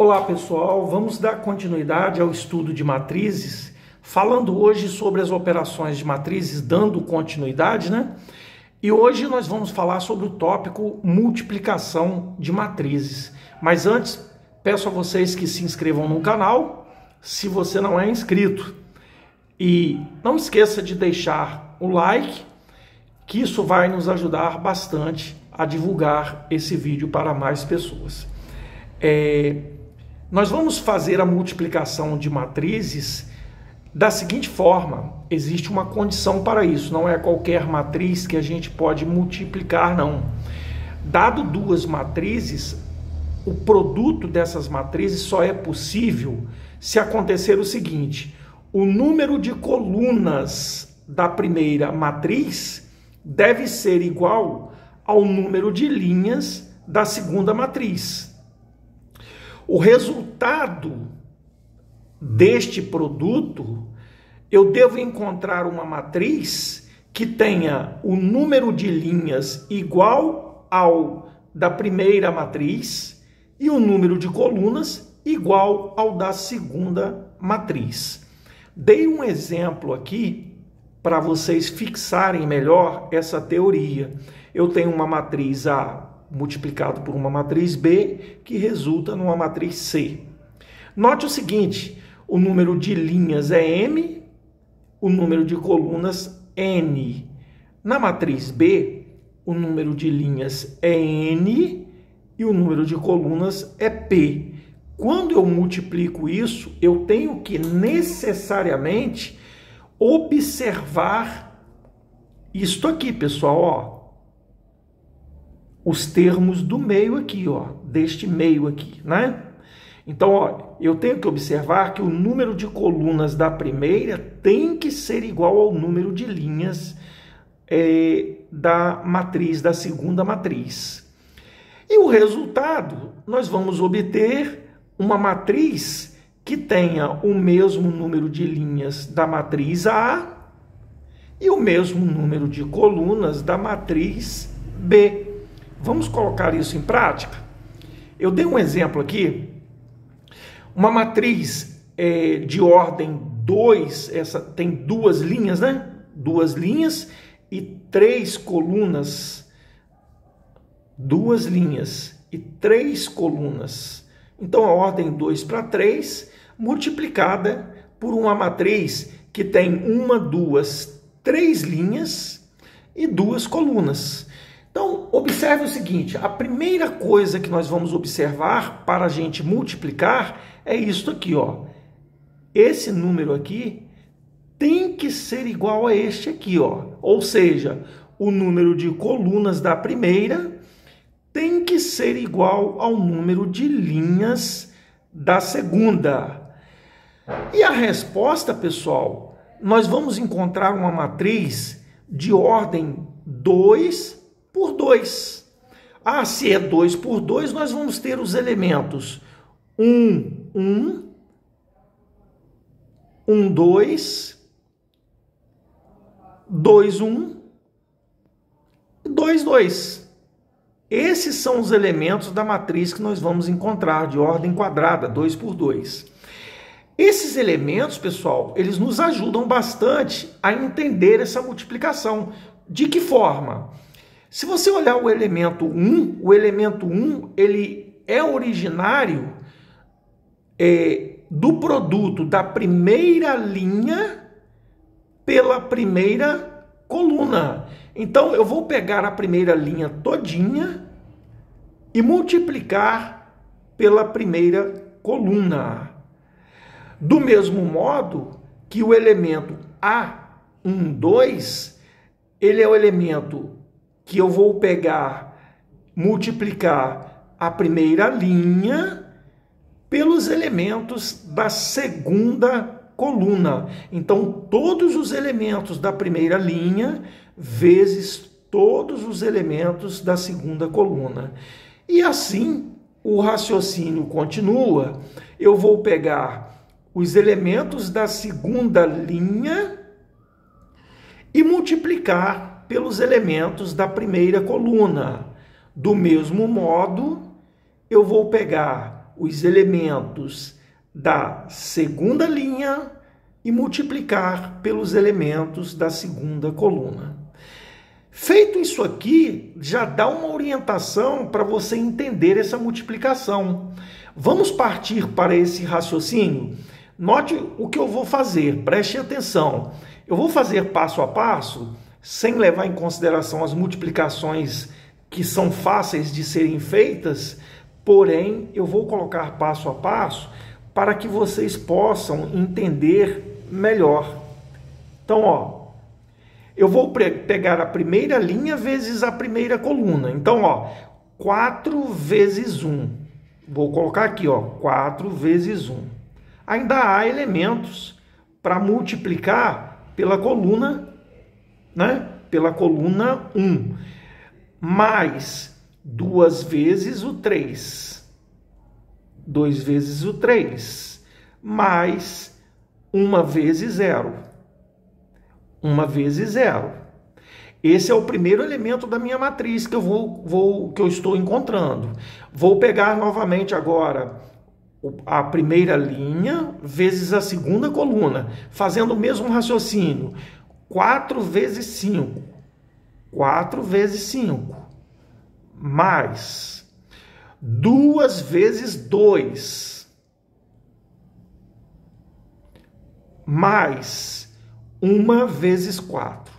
Olá pessoal, vamos dar continuidade ao estudo de matrizes, falando hoje sobre as operações de matrizes, dando continuidade, né? E hoje nós vamos falar sobre o tópico multiplicação de matrizes. Mas antes, peço a vocês que se inscrevam no canal, se você não é inscrito. E não esqueça de deixar o like, que isso vai nos ajudar bastante a divulgar esse vídeo para mais pessoas. Nós vamos fazer a multiplicação de matrizes da seguinte forma: existe uma condição para isso, não é qualquer matriz que a gente pode multiplicar, não. Dado duas matrizes, o produto dessas matrizes só é possível se acontecer o seguinte: o número de colunas da primeira matriz deve ser igual ao número de linhas da segunda matriz. O resultado deste produto, eu devo encontrar uma matriz que tenha o número de linhas igual ao da primeira matriz e o número de colunas igual ao da segunda matriz. Dei um exemplo aqui para vocês fixarem melhor essa teoria. Eu tenho uma matriz A multiplicado por uma matriz B, que resulta numa matriz C. Note o seguinte: o número de linhas é M, o número de colunas N. Na matriz B, o número de linhas é N e o número de colunas é P. Quando eu multiplico isso, eu tenho que necessariamente observar isto aqui, pessoal, ó. Os termos do meio aqui, ó, deste meio aqui, né? Então, ó, eu tenho que observar que o número de colunas da primeira tem que ser igual ao número de linhas da matriz, da segunda matriz. E o resultado, nós vamos obter uma matriz que tenha o mesmo número de linhas da matriz A e o mesmo número de colunas da matriz B. Vamos colocar isso em prática? Eu dei um exemplo aqui. Uma matriz de ordem 2, essa tem duas linhas, né? Duas linhas e três colunas. Duas linhas e três colunas. Então, a ordem 2 para 3, multiplicada por uma matriz que tem uma, duas, três linhas e duas colunas. Então, observe o seguinte: a primeira coisa que nós vamos observar para a gente multiplicar é isso aqui, ó. Esse número aqui tem que ser igual a este aqui, ó. Ou seja, o número de colunas da primeira tem que ser igual ao número de linhas da segunda. E a resposta, pessoal, nós vamos encontrar uma matriz de ordem 2 por 2. Ah, se é 2 por 2, nós vamos ter os elementos 1, 1, 1, 2, 2, 1 e 2, 2. Esses são os elementos da matriz que nós vamos encontrar de ordem quadrada, 2 por 2. Esses elementos, pessoal, eles nos ajudam bastante a entender essa multiplicação. De que forma? Se você olhar o elemento 1, ele é originário do produto da primeira linha pela primeira coluna. Então, eu vou pegar a primeira linha todinha e multiplicar pela primeira coluna. Do mesmo modo que o elemento A12, ele é o elemento que eu vou pegar, multiplicar a primeira linha pelos elementos da segunda coluna. Então, todos os elementos da primeira linha vezes todos os elementos da segunda coluna. E assim, o raciocínio continua. Eu vou pegar os elementos da segunda linha e multiplicar pelos elementos da primeira coluna. Do mesmo modo, eu vou pegar os elementos da segunda linha e multiplicar pelos elementos da segunda coluna. Feito isso aqui, já dá uma orientação para você entender essa multiplicação. Vamos partir para esse raciocínio? Note o que eu vou fazer, preste atenção. Eu vou fazer passo a passo, sem levar em consideração as multiplicações que são fáceis de serem feitas, porém, eu vou colocar passo a passo para que vocês possam entender melhor. Então, ó, eu vou pegar a primeira linha vezes a primeira coluna. Então, ó, 4 vezes 1. Vou colocar aqui, ó, 4 vezes 1. Ainda há elementos para multiplicar pela coluna, né? Pela coluna 1. Mais 2 vezes o 3. 2 vezes o 3. Mais 1 vezes 0. 1 vezes 0. Esse é o primeiro elemento da minha matriz que eu estou encontrando. Vou pegar novamente agora a primeira linha vezes a segunda coluna, fazendo o mesmo raciocínio. 4 vezes 5. 4 vezes 5. Mais 2 vezes 2. Mais 1 vezes 4.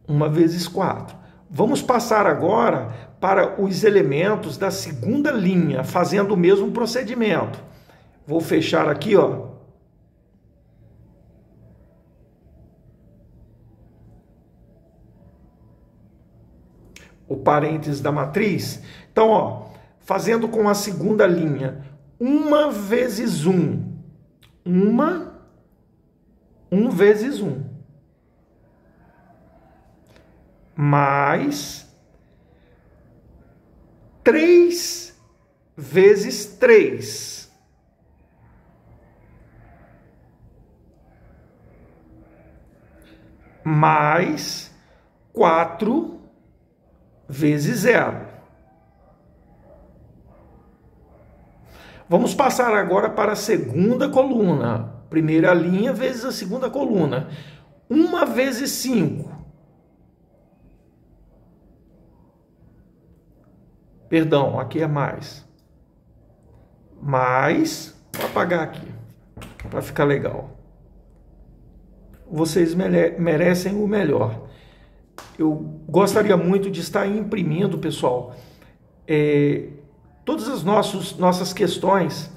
1 vezes 4. Vamos passar agora para os elementos da segunda linha, fazendo o mesmo procedimento. Vou fechar aqui, ó. O parênteses da matriz. Então, ó, fazendo com a segunda linha, 1 vezes 1. 1 vezes 1. Mais 3 vezes 3. Mais 4 vezes 0. Vamos passar agora para a segunda coluna. Primeira linha vezes a segunda coluna. 1 vezes 5. Perdão, aqui é mais. Mais, vou apagar aqui, para ficar legal. Vocês merecem o melhor. Eu gostaria muito de estar imprimindo, pessoal, todas as nossas questões.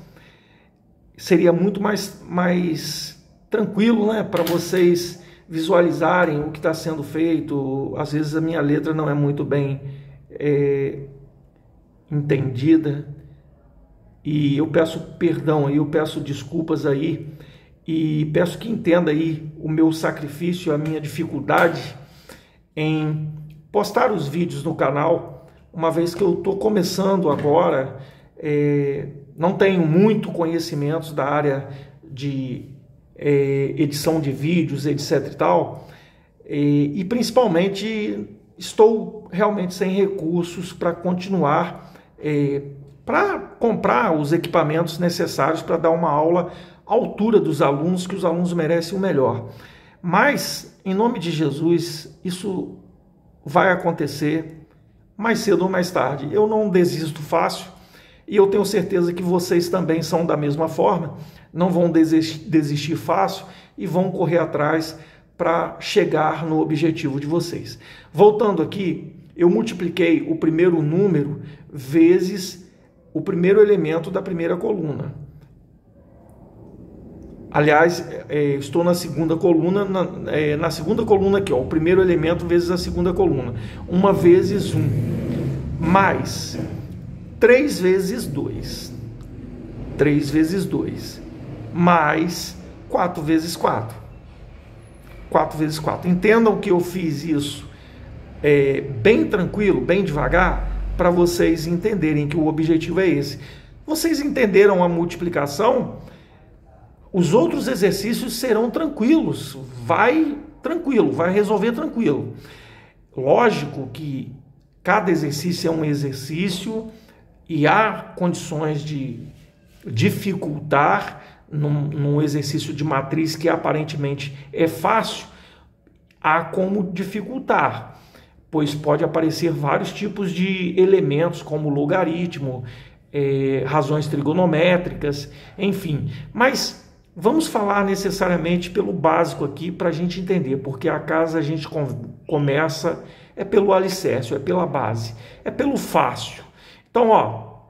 Seria muito mais tranquilo, né, para vocês visualizarem o que está sendo feito. Às vezes a minha letra não é muito bem entendida, e eu peço perdão aí, eu peço desculpas aí, e peço que entenda aí o meu sacrifício, a minha dificuldade em postar os vídeos no canal, uma vez que eu estou começando agora, não tenho muito conhecimento da área de edição de vídeos, etc e tal, e principalmente estou realmente sem recursos para continuar, para comprar os equipamentos necessários para dar uma aula à altura dos alunos, que os alunos merecem o melhor. Mas, em nome de Jesus, isso vai acontecer mais cedo ou mais tarde. Eu não desisto fácil, e eu tenho certeza que vocês também são da mesma forma, não vão desistir fácil e vão correr atrás para chegar no objetivo de vocês. Voltando aqui, eu multipliquei o primeiro número vezes o primeiro elemento da primeira coluna. Aliás, estou na segunda coluna, na segunda coluna aqui, ó, o primeiro elemento vezes a segunda coluna. 1 vezes 1, mais 3 vezes 2. 3 vezes 2, mais 4 vezes 4. 4 vezes 4. Entendam que eu fiz isso bem tranquilo, bem devagar, para vocês entenderem que o objetivo é esse. Vocês entenderam a multiplicação? Os outros exercícios serão tranquilos, vai resolver tranquilo. Lógico que cada exercício é um exercício e há condições de dificultar num exercício de matriz que aparentemente é fácil, há como dificultar, pois pode aparecer vários tipos de elementos, como logaritmo, razões trigonométricas, enfim. Mas vamos falar necessariamente pelo básico aqui para a gente entender, porque a casa a gente começa é pelo alicerce, é pela base, é pelo fácil. Então,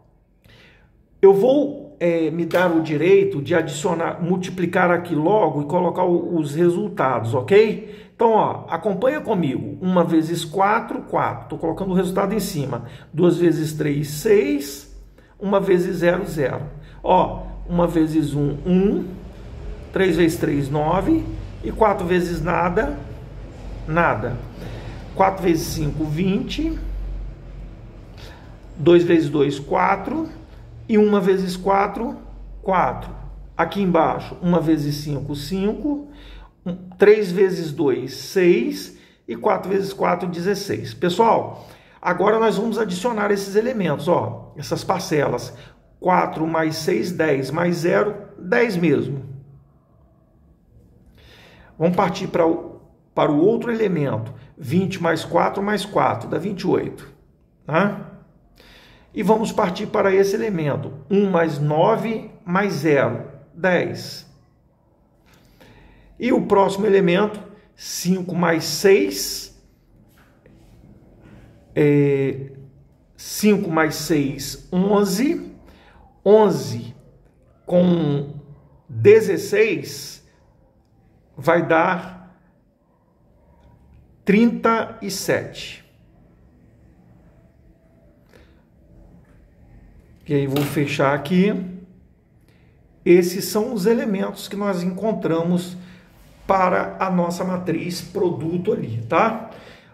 eu vou me dar o direito de adicionar, multiplicar aqui logo e colocar os resultados, ok? Então, acompanha comigo. 1 vezes 4, 4. Estou colocando o resultado em cima. 2 vezes 3, 6. 1 vezes 0, 0. 1 vezes 1, 1. 3 vezes 3, 9. E 4 vezes nada, nada. 4 vezes 5, 20. 2 vezes 2, 4. E 1 vezes 4, 4. Aqui embaixo, 1 vezes 5, 5. 3 vezes 2, 6. E 4 vezes 4, 16. Pessoal, agora nós vamos adicionar esses elementos, essas parcelas. 4 mais 6, 10. Mais 0, 10 mesmo. Vamos partir para o outro elemento. 20 mais 4 mais 4, dá 28. Tá? E vamos partir para esse elemento. 1 mais 9 mais 0, 10. E o próximo elemento, 5 mais 6, 5 mais 6, 11. 11 com 16 vai dar 37. E aí vou fechar aqui. Esses são os elementos que nós encontramos para a nossa matriz produto ali, tá?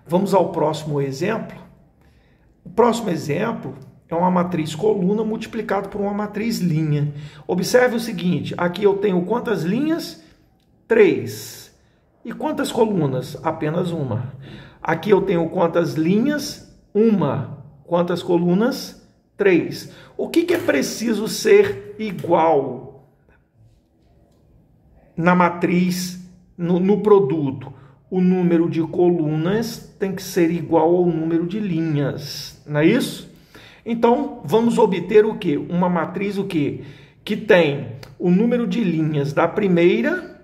Vamos ao próximo exemplo. O próximo exemplo é uma matriz coluna multiplicado por uma matriz linha. Observe o seguinte, aqui eu tenho quantas linhas? 3. E quantas colunas? Apenas uma. Aqui eu tenho quantas linhas? Uma. Quantas colunas? 3. O que é preciso ser igual na matriz, no produto? O número de colunas tem que ser igual ao número de linhas, não é isso? Então, vamos obter o quê? Uma matriz o quê? Que tem o número de linhas da primeira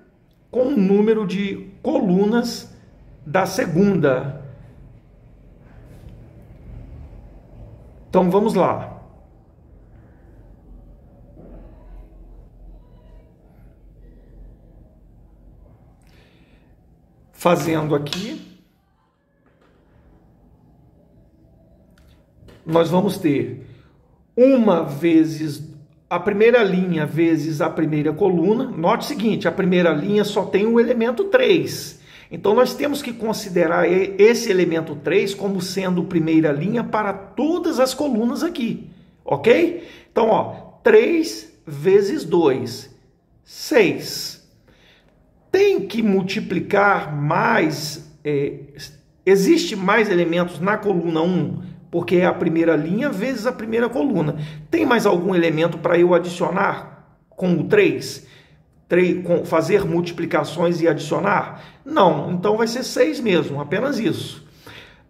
com o número de colunas da segunda. Então, vamos lá. Fazendo aqui, nós vamos ter 1 vezes a primeira linha vezes a primeira coluna. Note o seguinte, a primeira linha só tem o elemento 3. Então, nós temos que considerar esse elemento 3 como sendo primeira linha para todas as colunas aqui, ok? Então, 3 vezes 2, 6. Tem que multiplicar mais, existe mais elementos na coluna 1, porque é a primeira linha vezes a primeira coluna. Tem mais algum elemento para eu adicionar com o 3? Fazer multiplicações e adicionar? Não, então vai ser 6 mesmo, apenas isso.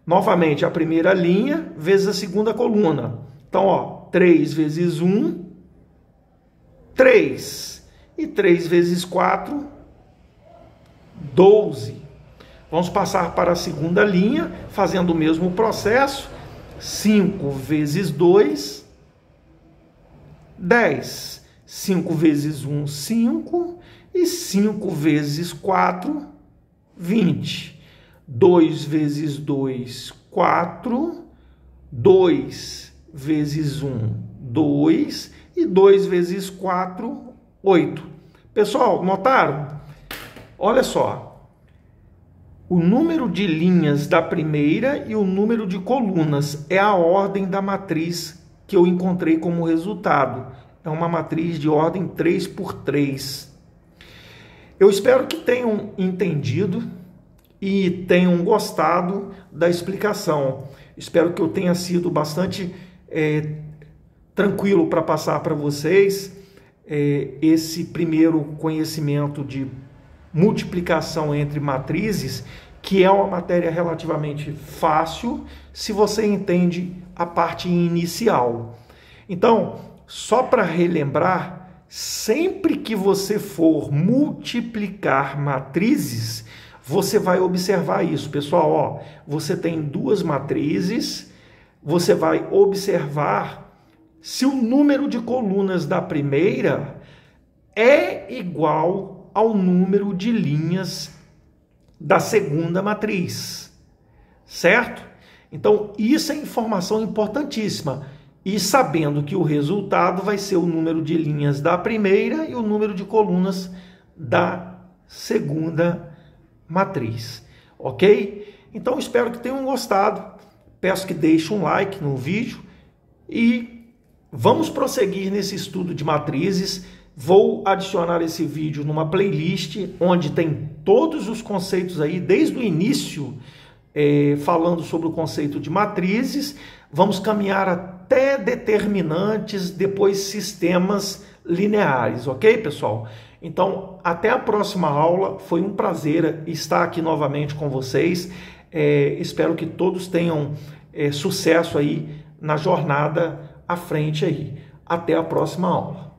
Novamente, a primeira linha vezes a segunda coluna. Então, 3 vezes 1, 3. E 3 vezes 4, 12. Vamos passar para a segunda linha, fazendo o mesmo processo. 5 vezes 2, 10. 5 vezes 1, 5. E 5 vezes 4, 20. 2 vezes 2, 4. 2 vezes 1, 2. E 2 vezes 4, 8. Pessoal, notaram? Olha só, o número de linhas da primeira e o número de colunas é a ordem da matriz que eu encontrei como resultado. É uma matriz de ordem 3 por 3. Eu espero que tenham entendido e tenham gostado da explicação. Espero que eu tenha sido bastante tranquilo para passar para vocês esse primeiro conhecimento de multiplicação entre matrizes, que é uma matéria relativamente fácil se você entende a parte inicial. Então, só para relembrar, sempre que você for multiplicar matrizes, você vai observar isso, pessoal. Ó, você tem duas matrizes, você vai observar se o número de colunas da primeira é igual ao número de linhas da segunda matriz, certo? Então, isso é informação importantíssima. E sabendo que o resultado vai ser o número de linhas da primeira e o número de colunas da segunda matriz, ok? Então, espero que tenham gostado. Peço que deixem um like no vídeo e vamos prosseguir nesse estudo de matrizes. Vou adicionar esse vídeo numa playlist onde tem todos os conceitos aí, desde o início, falando sobre o conceito de matrizes. Vamos caminhar até determinantes, depois sistemas lineares, ok, pessoal? Então, até a próxima aula. Foi um prazer estar aqui novamente com vocês. Espero que todos tenham sucesso aí na jornada à frente aí. Até a próxima aula.